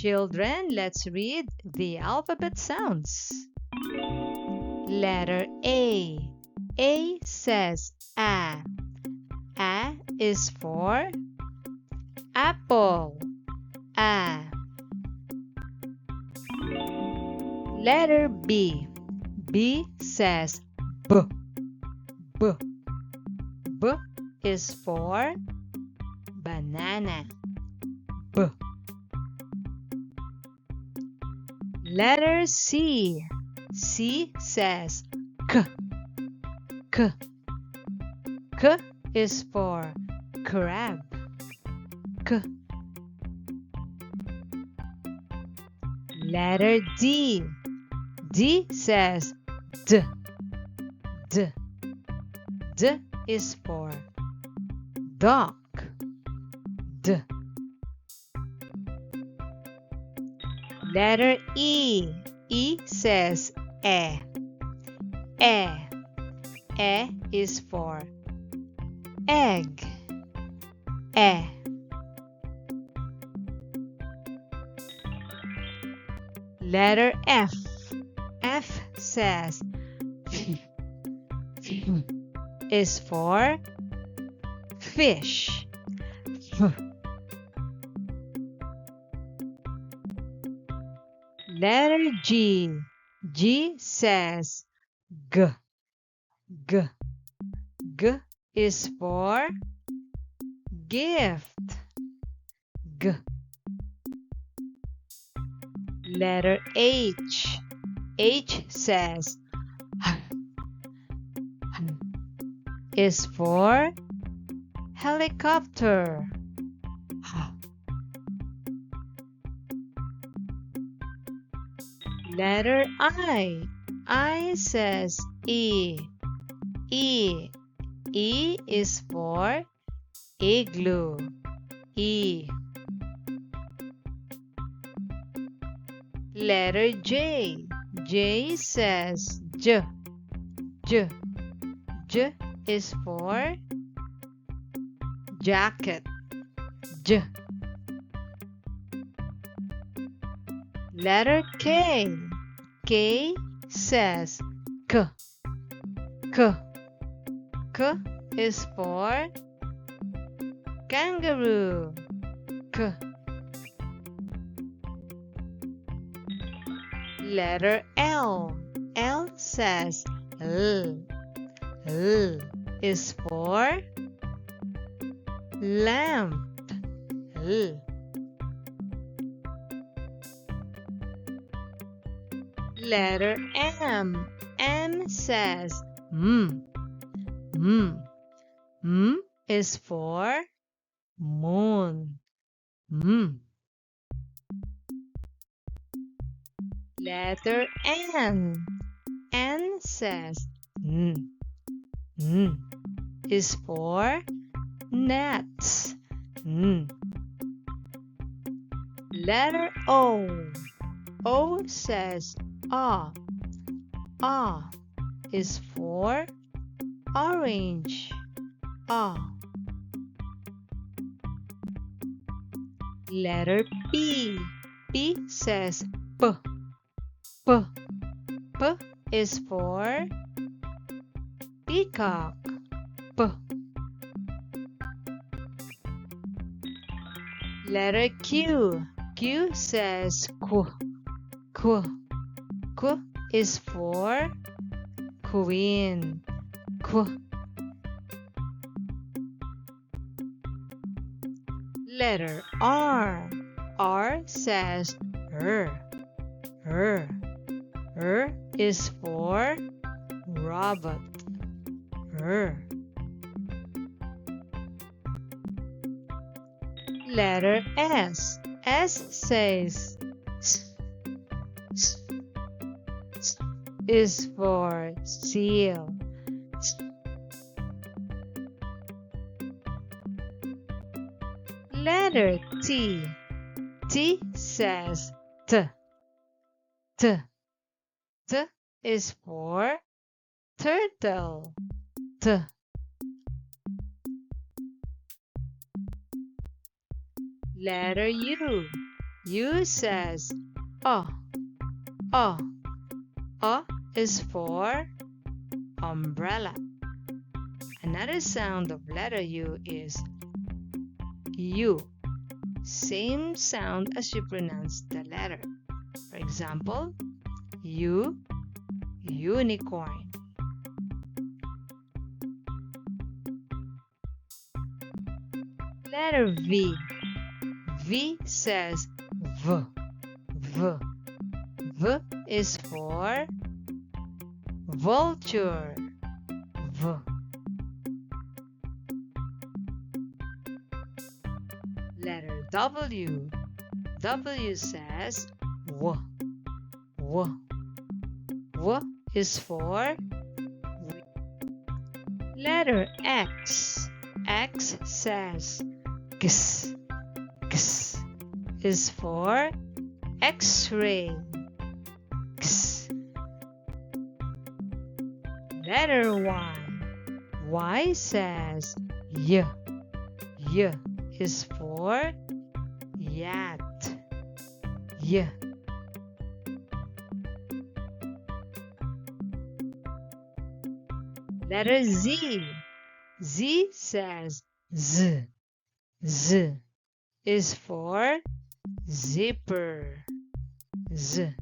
Children, let's read the alphabet sounds. Letter A. A says A. A is for apple. A. Letter B. B says B. B. B is for banana. B. Letter C. C says K. K. K is for crab. K. Letter D. D says D. D. D is for dog. D. Letter E. E says E. E. E is for egg. E. Letter F. F says is for fish. Letter G. G says G. G. G is for gift. G. Letter H. H says is for helicopter. Letter I. I says E. E. E is for igloo. E. Letter J. J says J. J. J is for jacket. J. Letter K. K says K. K. K is for kangaroo. K. Letter L. L says L. L is for lamp. L. Letter M. M says M. M. M is for moon. M. Letter N. N says N. N is for nets. N. Letter O. O says A. A is for orange. A. Letter P. P says P. P. P is for peacock. P. Letter Q. Q says Q. Q. Q is for queen. Q. Letter R. R says R. R. R is for robot. R. Letter S. S says is for seal. Letter T. T says T. T. T is for turtle. T. Letter U. U says O. O. O is for umbrella. Another sound of letter U is U. Same sound as you pronounce the letter. For example, U, unicorn. Letter V. V says V. V. V is for vulture. V. Letter W. W says W. W. W is for letter X. X says X. X is for X-ray. X. Letter Y. Y says Y. Y is for yacht. Y. Letter Z. Z says Z. Z is for zipper. Z.